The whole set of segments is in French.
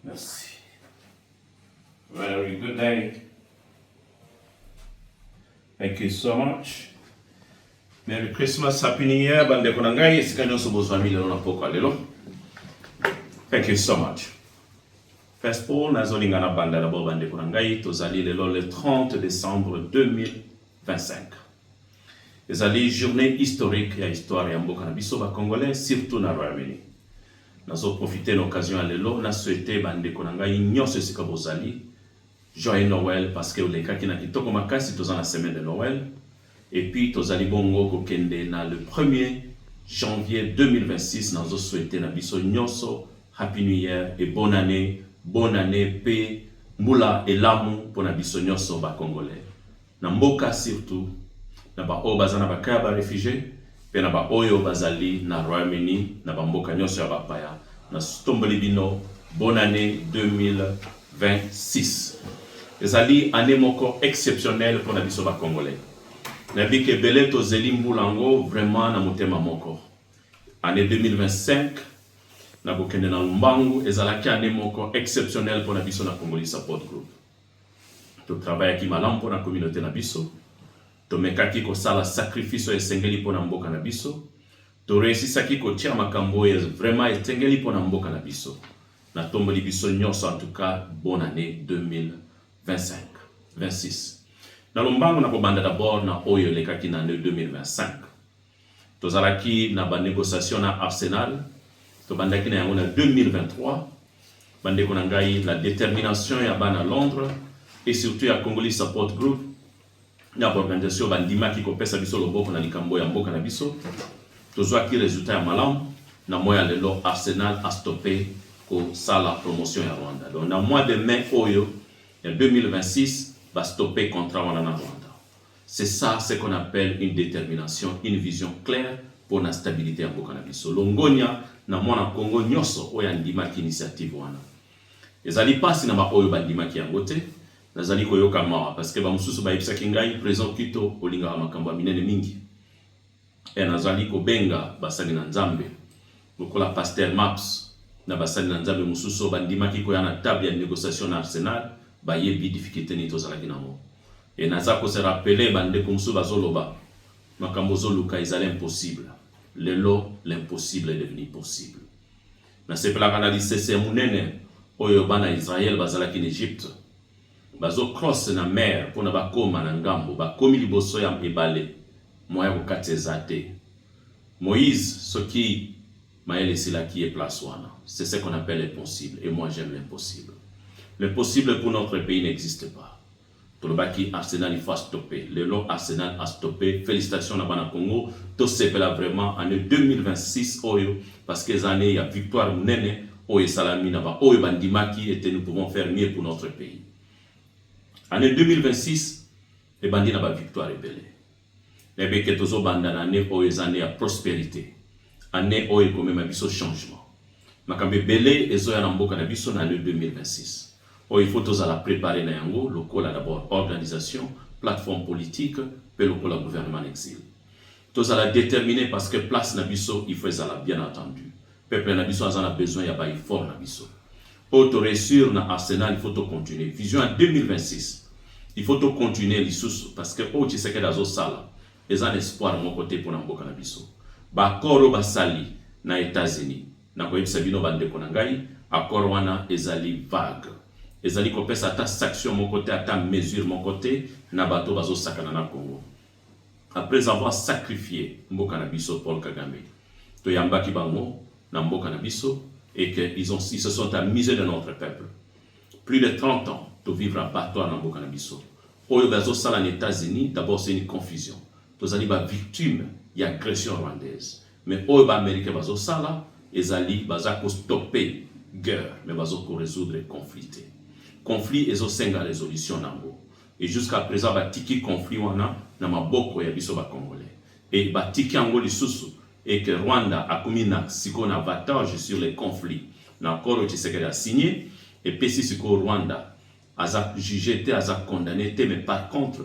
Merci. Very good day. Thank you so much. Merry Christmas, Happy New Year. Bande konangai esika nyonso bozwami lelo na poko lelo. Thank you so much. First of all, nazolinga na banda d'abord bande konangai tozali lelo le 30 décembre 2025. Ezali journée historique ya histoire ya mboka na biso ba congolais surtout na Royaume-Uni. Nazo profiter l'occasion à lelo na souhaiter bande konangai nyonso esika bozali. Joyeux Noël parce que les kakina kitoko makasi toza na semaine de Noël et puis tozali bongo kokende na le 1er janvier 2026 nazo souhaiter na biso nyonso happy new year et bonne année paix mbula elamu pona biso nyonso ba congolais na mboka surtout na ba o bazana ba kaya ba réfugiés pe na ba oyo bazali na Royaume-Uni na ba mboka nyonso ya ba paya na stomboli bino bonne année 2026. Ezali année moko exceptionnelle pour na biso ba congolais. Na bike belé to zeli mbulango vraiment na motema moko. Année 2025 na bokende na mbangu ezalaki année moko exceptionnelle pour na biso na Congolais Support Group. To travail ki malam pour na communauté na biso. To mekaki ko sala sacrifice esengeli pour na mboka na biso. To réussisaki ko tia makambo vraiment esengeli pour na mboka na biso. Na tomboli biso nyonso en tout cas bonne année 2025-26. Na lombango na kobanda d'abord na oyo lekaki na année 2025. Tozalaki na ba négociation na Arsenal. To bandaki na yango na 2023. Bande ko na ngai la détermination ya bana Londres et surtout ya Congolais Support Group. Na organisation bandima ki kopesa biso loboko na likambo ya mboka na biso. Tozwaki résultat ya malamu na moya lelo Arsenal a stoppé au sala promotion ya Rwanda. Donc dans le mois de mai oyo en 2026 va stopper contrat wana na Rwanda. C'est ça ce qu'on appelle une détermination, une vision claire pour la stabilité ya mboka na biso. Longonia na mwana Congo nyoso oya ndima ki initiative wana. Ezali pasi na ba oyo bandima ki yango te. Nazali koyoka mawa parce que ba mususu ba yebisaki ngai présent kito olinga makambo minene mingi. Et nazali ko benga basali na Nzambe. Lokola Pasteur Maps na basali na Nzambe mususu bandimaki ko yana table ya négociation na Arsenal ba yebi difficulté ni tozalaki nango. Et naza ko se rappeler bande ko mususu bazoloba makambo zoluka ezali impossible. Lelo l'impossible est devenu possible. Na sepela kana lisese munene oyo bana Israël bazalaki en Égypte. Bazo cross na mer pona bakoma na ngambo bakomi liboso ya ebale moya ko katezate. Moïse soki Maël Sila qui est place wana. C'est ce qu'on appelle l'impossible. Et moi, j'aime l'impossible. L'impossible pour notre pays n'existe pas. Pour le baki, Arsenal, il faut stopper. Le long Arsenal a stoppé. Félicitations à Bana Congo. Tout ce fait là vraiment année 2026, Oyo. Parce que les années, il y a victoire nene, Oyo Salami Naba, Oyo Bandimaki, et nous pouvons faire mieux pour notre pays. Année 2026, les bandits n'ont pas victoire et belle. Les Beketozo Bandana, année, Oyo année à prospérité. Année oyo komema biso changement. Makambe belé ezoya na mboka na biso na année 2026. Oyo il faut tozala préparer na yango lokola d'abord organisation, plateforme politique, pe lokola gouvernement exil. Tozala déterminé parce que place na biso il faut ezala bien entendu. Peuple na biso azana besoin ya ba fort na biso. Pour te réussir na Arsenal il faut to continuer. Vision en 2026. Il faut to continuer lisusu parce que o tseke dazo sala. Ezan espoir mon côté pour na mboka na biso. Bakoro basali na États-Unis na koyebisa bino bandeko na ngai akoro wana ezali vague ezali kopesa ata sanction mon côté ata mesure mon côté na bato bazo sakana na Congo après avoir sacrifié mboka na biso Paul Kagame to yambaki bango na mboka na biso et que ils se sont amusés de notre peuple plus de 30 ans to vivre à bateau na mboka na biso oyo bazo sala na États-Unis d'abord c'est une confusion tozali ba victime il y a agression rwandaise. Mais au Américain bazo sala, ezali baza ko stopper guerre, mais bazo ko résoudre conflit. Conflit ezo senga résolution nango. Et jusqu'à présent ba tiki conflit wana na maboko ya biso ba congolais. Et ba tiki ango lisusu et que Rwanda a commis na siko na avantage sur les conflits. Na accord Tshisekedi a signé et pesi siko Rwanda aza jugé te aza condamné te mais par contre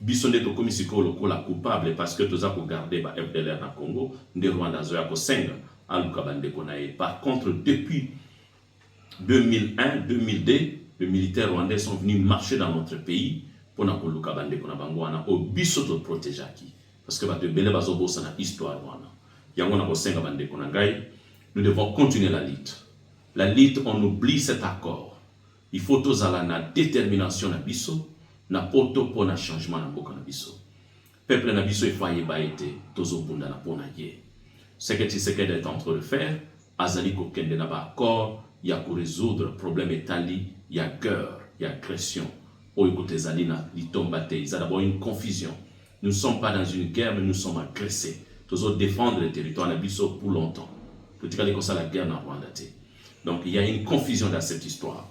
biso nde tokomi sikoyo lokola coupable parce que toza kogarde ba FDLR na Congo nde Rwanda azoya kosenga aluka bandeko na ye. Par contre depuis 2001, 2002, les militaires rwandais sont venus marcher dans notre pays pour nous koluka bande kona bangwana au biso to protéger qui parce que bato belé bazobo sana histoire wana yango na bosenga bande kona ngai nous devons continuer la lutte. La lutte, on oublie cet accord. Il faut tous aller na détermination na biso na poto pour na changement na boka na biso. Peuple na biso il faut y baité tozo bunda na pona ye. Ce que Tshisekedi est en train de faire, azali ko kende na ba accord ya pour résoudre problème etali, il y a guerre, il y a agression. O écoute zali na litombate, il y a d'abord une confusion. Nous ne sommes pas dans une guerre mais nous sommes agressés. Tozo défendre le territoire na biso pour longtemps. Politique comme ça la guerre na Rwanda te. Donc il y a une confusion dans cette histoire.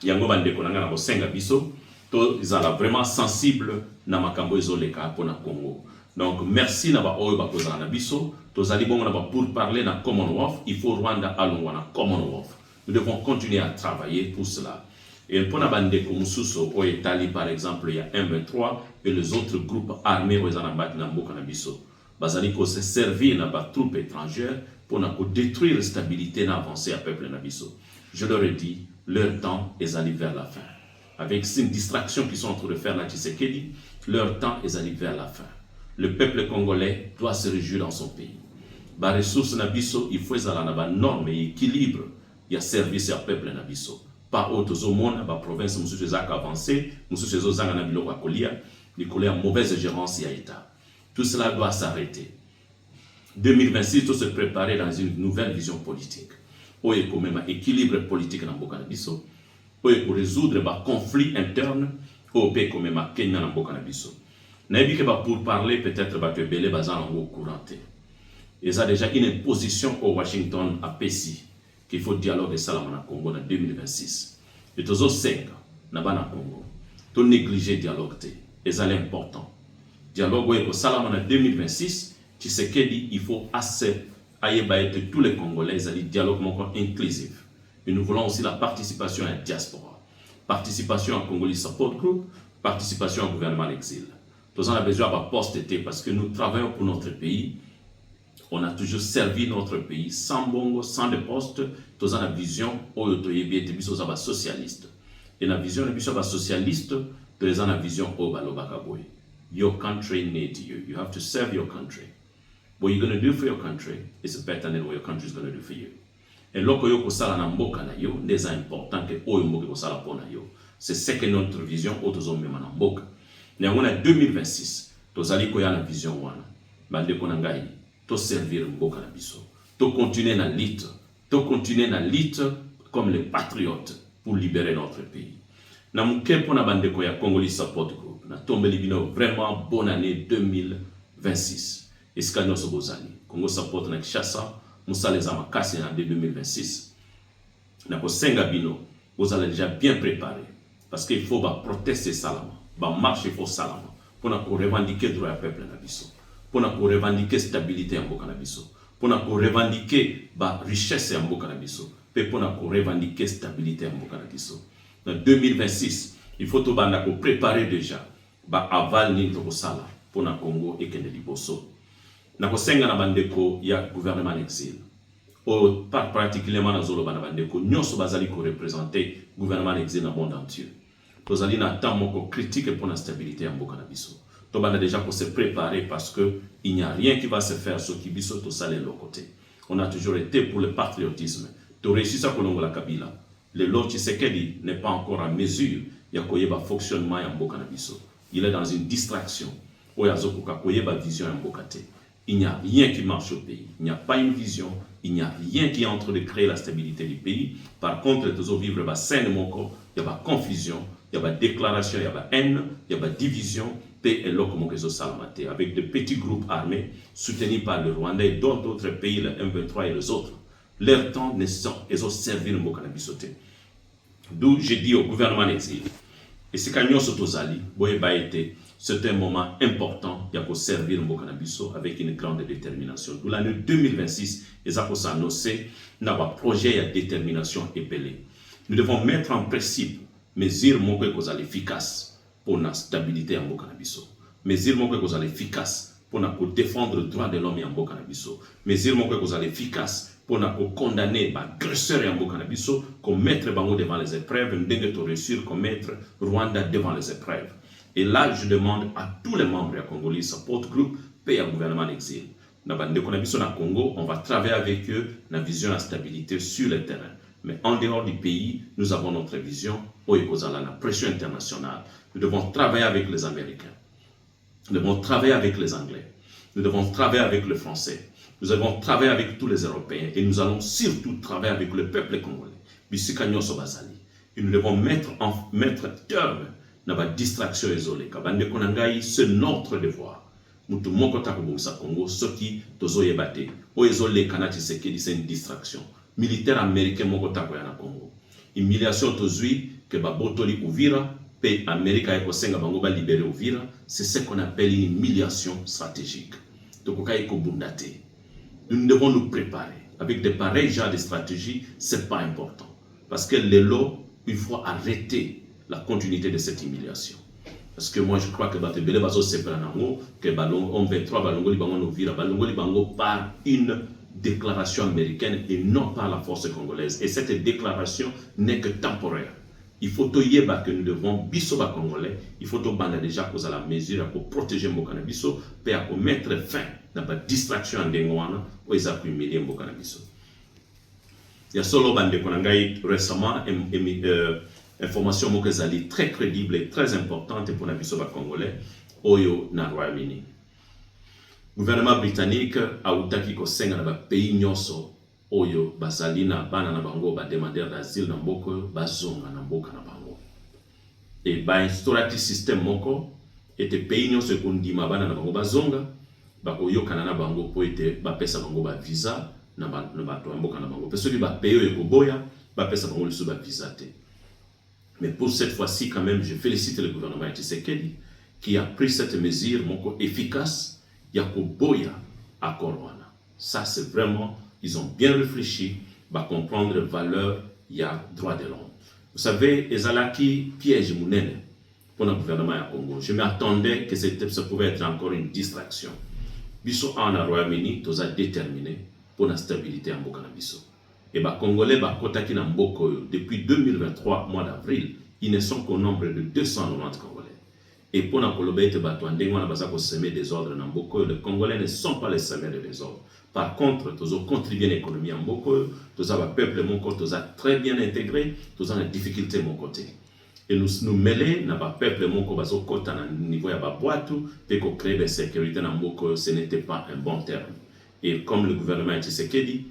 Yango bande ko nanga na bosenga biso to izala vraiment sensible na makambo ezoleka pour na Congo. Donc merci na ba oyo ba kozala na biso to zali bongo na ba pour parler na Commonwealth, il faut Rwanda alongwa na Commonwealth. Nous devons continuer à travailler pour cela. Et pour na bande ko mususo o etali par exemple il y a M23 et les autres groupes armés aux anambati na mboka na biso. Bazali ko se servir na ba troupes étrangères pour détruire la stabilité et avancer à peuple nabiso. Je leur ai dit, leur temps est allé vers la fin. Avec ces distractions qu'ils sont en train de faire, Tshisekedi, leur temps est allé vers la fin. Le peuple congolais doit se réjouir dans son pays. Les ressources nabiso, il faut avoir une norme et équilibre. Il y a service à peuple nabiso. Pas autres au monde, la province, nous sommes avancés, nous sommes en mauvaise gérance et État. Tout cela doit s'arrêter. 2026, tout se préparer dans une nouvelle vision politique. Où il y a quand même un équilibre politique dans le Biso. Où il faut résoudre les conflits internes. Où il y a quand même un Kenya dans le Biso. Pour parler, peut-être que Belé Bazan en courant. Et ça a déjà une imposition au Washington à Pessi qu'il faut dialoguer ça dans le Congo en 2026. Et tous les 5 dans le Congo. Tout négliger le dialogue. Et ça c'est important. Dialogue au Salam en 2026. Tshisekedi, il faut assez aïebaïter tous les Congolais, c'est-à-dire dialogue inclusif. Et nous voulons aussi la participation à la diaspora, participation à Congolese Support Group, participation au gouvernement en exil. Nous avons besoin de poste parce que nous travaillons pour notre pays. On a toujours servi notre pays sans bongo, sans de poste. Nous avons la vision de socialiste. Et la vision de socialiste, nous avons la vision de your country needs you. You have to serve your country. What you're going to do for your country is better than what your country is going to do for you. Et loko yo kosala na mboka na yo, c'est important que oyo mboka kosala pona yo. C'est ce que notre vision otozo mema na mboka. Nyango na 2026, tozali koya na vision wana. Bande ko na ngai, to servir mboka na biso. To continuer na lutte comme les patriotes pour libérer notre pays. Na muke pona bande ko ya Congolese Support Group. Na tombe libino vraiment bonne année 2026. Escanio Sobozani, Congo Support na Kishasa, Moussaleza Makasi en 2026. Na Kosenga Bino, vous allez déjà bien préparé. Parce qu'il faut protester Salama, marcher pour Salama, pour revendiquer le droit du peuple Nabiso, pour revendiquer la stabilité en Boka Nabiso, pour revendiquer la richesse en Boka Nabiso, et pour revendiquer la stabilité en Boka Nabiso. En 2026, il faut préparer déjà aval Nintro Sala pour le Congo et Kende Liboso. Nakosenga na bandeko ya gouvernement en exil. O particulièrement na zolo bana bandeko nyoso bazali ko représenter gouvernement en exil dans le monde entier. Tozali na temps moko critique pour la stabilité en Boka na biso. To bana déjà pour se préparer parce que il n'y a rien qui va se faire sur Kibiso to salé de l'autre côté. On a toujours été pour le patriotisme. To réussi ça kolongo la Kabila. Le lot Tshisekedi n'est pas encore en mesure ya koyeba fonctionnement en Boka na biso. Il est dans une distraction. Oyazoko ka koyeba vision en Boka te. Il n'y a rien qui marche au pays. Il n'y a pas une vision. Il n'y a rien qui est en train de créer la stabilité du pays. Par contre, il y a vivre la scène moko, il y a confusion, il y a déclaration, il y a haine, il y a division, paix et salamate, avec de petits groupes armés soutenus par le Rwanda et d'autres pays, le M23 et les autres. Leur temps ne sont servi le moko na bisoté. D'où j'ai dit au gouvernement exil. Et c'est quand nous sommes allés, c'est un moment important pour servir le Nabiso avec une grande détermination. D'où l'année 2026, et ça pour annoncer un projet de détermination épelé. Nous devons mettre en principe mesures efficaces pour la stabilité en Nabiso. Mesures efficaces pour défendre le droit de l'homme en Nabiso. Mesures efficaces pour condamner l'agresseur et mboka na biso, mettre bango devant les épreuves, ndenge to réussir mettre Rwanda devant les épreuves. Et là, je demande à tous les membres du Congolais Support Group, pays à gouvernement d'exil. Na bandeko na biso na Congo, on va travailler avec eux na vision la stabilité sur le terrain. Mais en dehors du pays, nous avons notre vision, la pression internationale. Nous devons travailler avec les Américains. Nous devons travailler avec les Anglais. Nous devons travailler avec les Français. Nous devons travailler avec tous les Européens. Et nous allons surtout travailler avec le peuple congolais. Et nous devons mettre terme à la distraction isolée. C'est notre devoir. Mutu moko takobongisa Congo soki tozo yebate o ezole kanati sekedi c'est une distraction militaire américain moko takoya na Congo humiliation tozui que babotoli Uvira pe Amerika eko senga bango ba libérer Uvira, c'est ce qu'on appelle une humiliation stratégique. Tokoka eko bundate. Nous devons nous préparer avec des pareils genres de stratégies, c'est pas important parce que le lot il faut arrêter la continuité de cette humiliation. Parce que moi je crois que Batebele Bazo Sepranango, que on 23 Balongoli Bango Novira, Balongoli Bango par une déclaration américaine et non par la force congolaise. Et cette déclaration n'est que temporaire. Il faut que nous devons, bisoba congolais, il faut déjà cause à la mesure pour protéger Mbokana Biso, pour mettre fin à la distraction en Dengwana, pour les humilier Mbokana Biso. Il y a solo bande konangai récemment information mokezali très crédible et très importante pour la bisoba congolais oyo na Royaume-Uni. Gouvernement britannique a utaki ko senga na ba pays nyonso oyo bazali na bana na bango ba demandeur d'asile na mboko bazonga na mboka na bango. Et ba instaurati système moko ete pays nyonso kondima bana na bango bazonga ba koyokana na bango po ete ba pesa bango ba visa na bato mboka na bango. Parce que ba pays oyo koboya ba pesa bango le ba visa te. Mais pour cette fois-ci, quand même, je félicite le gouvernement Tshisekedi qui a pris cette mesure efficace. Yakoboya à Korwana. Ça, c'est vraiment, ils ont bien réfléchi, va comprendre la valeur, il y a droit de l'homme. Vous savez, Ezalaki piège mounene pour le gouvernement à Congo. Je m'attendais que ça pouvait être encore une distraction. Biso en Royaume-Uni, tous a déterminé pour la stabilité en Bokana Biso. Et les Congolais, depuis 2023, mois d'avril, ils ne sont qu'au nombre de 290 Congolais. Et pour semer des ordres dans Mboko, les Congolais ne sont pas les semeurs de désordre. Par contre, tous ont contribué à l'économie en Mboko, tous ont peuple mon côté, tous ont très bien intégré, tous ont des difficultés mon côté. Et nous mêler dans le peuple mon côté, à niveau de la boîte, pour créer de sécurité dans Mboko, ce n'était pas un bon terme. Et comme le gouvernement Tshisekedi,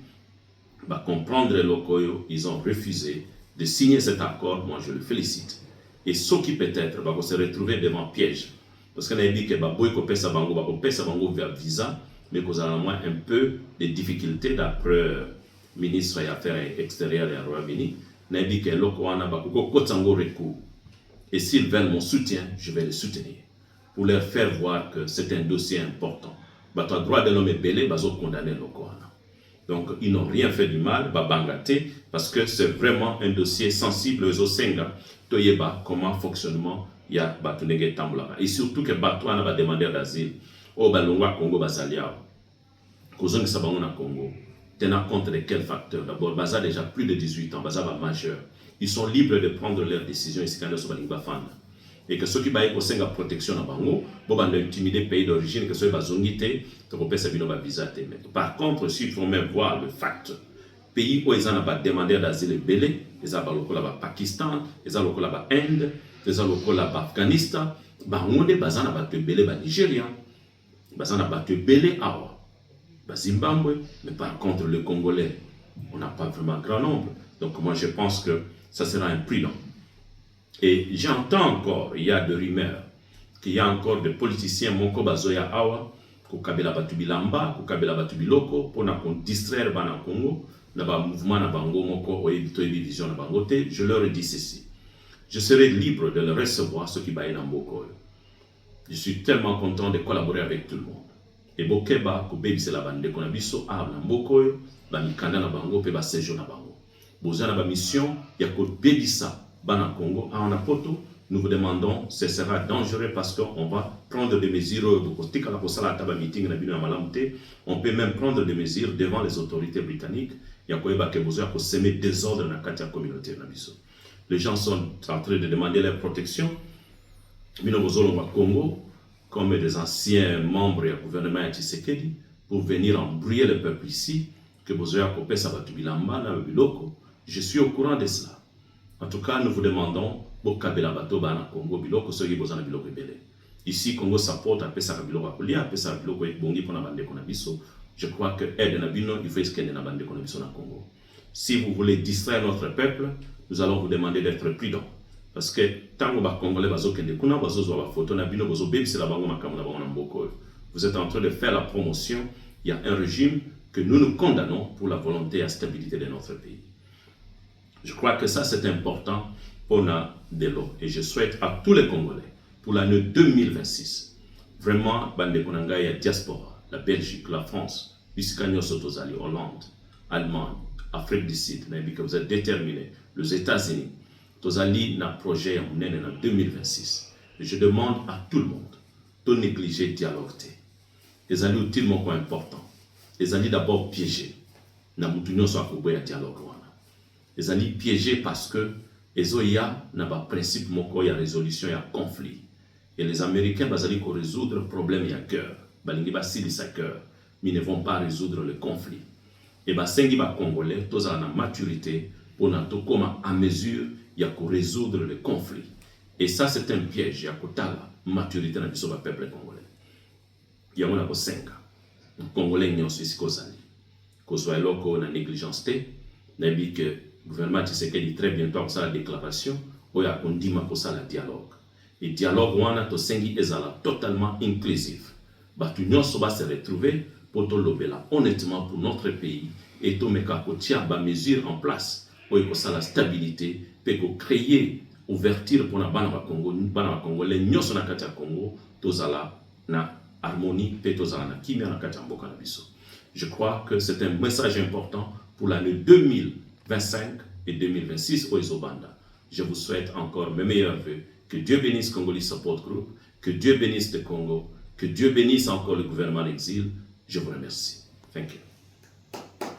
comprendre les locaux, ils ont refusé de signer cet accord. Moi, je le félicite. Et ceux qui peut-être vont se retrouver devant piège. Parce qu'on a dit que Boyko Pesa Bango vers visa, mais qu'on a moins un peu de difficultés d'après le ministre des Affaires extérieures de Royaume-Uni. On a dit que l'Okoana Bakoko Kotango recours. Et s'ils veulent mon soutien, je vais les soutenir. Pour leur faire voir que c'est un dossier important. Le droit de l'homme est belé, ils ont condamné l'Okoana. Donc, ils n'ont rien fait du mal, Babangate, parce que c'est vraiment un dossier sensible aux Osenga, Toyeba, comment fonctionnement il y a Batunege Tamblara. Et surtout que Batouana va demander d'asile, au Balongwa Congo Bazaliao, Kozong Sabangona Congo, tenant compte de quels facteurs. D'abord, Baza déjà plus de 18 ans, Baza va majeur. Ils sont libres de prendre leurs décisions ici quand ils sont Fanda. Et que ceux qui baillent au Senga protection à Bango, bon, intimider pays d'origine, que ceux qui bazongité, par contre, s'il faut même voir le fait, pays où ils ont demandé d'asile belé, ils ont le Pakistan, ils ont le Inde, ils ont le Afghanistan, ils ont le belé Nigeria, ils ont le belé Awa, Zimbabwe, mais par contre, le Congolais, on n'a pas vraiment grand nombre. Donc, moi, je pense que ça sera imprudent. Et j'entends encore, il y a des rumeurs, qu'il y a encore des politiciens, Moko Bazoya Awa, Kabila Batubilamba, Kabila Batubiloko, pour distraire Bana Congo, le mouvement Nabango Moko, Vision Nabangote, je leur ai dit ceci. Je serai libre de le recevoir, ceux qui baillent dans Mboko. Je suis tellement content de collaborer avec tout le monde. Et Bokeba, Kobebi, c'est la bande de Konabiso, a Mboko, Bamikanda Nabango, Peba Sejo Nabango. Bozana ba mission, Yako Bebisa, Bana Congo, a poto, nous vous demandons, ce sera dangereux parce qu'on va prendre des mesures, on peut même prendre des mesures devant les autorités britanniques. Il y a besoin de semer désordre dans la communauté. Les gens sont en train de demander leur protection. Au Congo, comme des anciens membres du gouvernement de Tshisekedi, pour venir embrouiller le peuple ici, je suis au courant de cela. En tout cas, nous vous demandons, Congo, ici, Congo support à Pesa Biloko Kolia, Pesa Biloko Bongi pour la bande Konabiso. Je crois que aide Nabino, il faut esquiner la bande Konabiso dans Congo. Si vous voulez distraire notre peuple, nous allons vous demander d'être prudents. Parce que tant que les Congolais vous êtes en train de faire la promotion, il y a un régime que nous nous condamnons pour la volonté et la stabilité de notre pays. Je crois que ça c'est important pour nous de l'eau. Et je souhaite à tous les Congolais, pour l'année 2026, vraiment, Bande Konanga, il y a diaspora, la Belgique, la France, l'Iscanio Sotozali, Hollande, Allemagne, Afrique du Sud, que vous êtes déterminés, les États-Unis, Tozali na projet en 2026. Et je demande à tout le monde de négliger le dialogue. Les alliés utilement important. Les alliés d'abord piégés. Na mutunyo so akobo ya dialogue wana. Les alliés piégés parce que ezoya na ba principe moko ya résolution ya conflit. Et les Américains bazali ko résoudre le problème ya cœur. Balingi ba sili sa cœur, mais ne vont pas résoudre le conflit. Et ba sengi ba congolais tozala na maturité pour na to koma à mesure ya ko résoudre le conflit. Et ça c'est un piège ya kotala maturité na biso ba peuple congolais. Ya mona ko senga. Congolais nyonso isi kozali. Kozwa eloko na négligence te, na bi que gouvernement Tshisekedi très bientôt ça la déclaration oya kondima ko ça la dialogue. Et dialogue wana to sengi ezala totalement inclusif. Batu nyonso ba se retrouver pour to lobela honnêtement pour notre pays et to meka ko tia ba mesure en place pour ko ça la stabilité pe ko créer ouverture pour na bana ba Congo, bana ba Congolais nyonso na kati ya Congo tozala na harmonie pe tozala na kimia na kati ya mboka na biso. Je crois que c'est un message important pour l'année 2025 et 2026 au Isobanda. Je vous souhaite encore mes meilleurs vœux. Que Dieu bénisse Congolese Support Group, que Dieu bénisse le Congo, que Dieu bénisse encore le gouvernement d'exil. Je vous remercie. Thank you.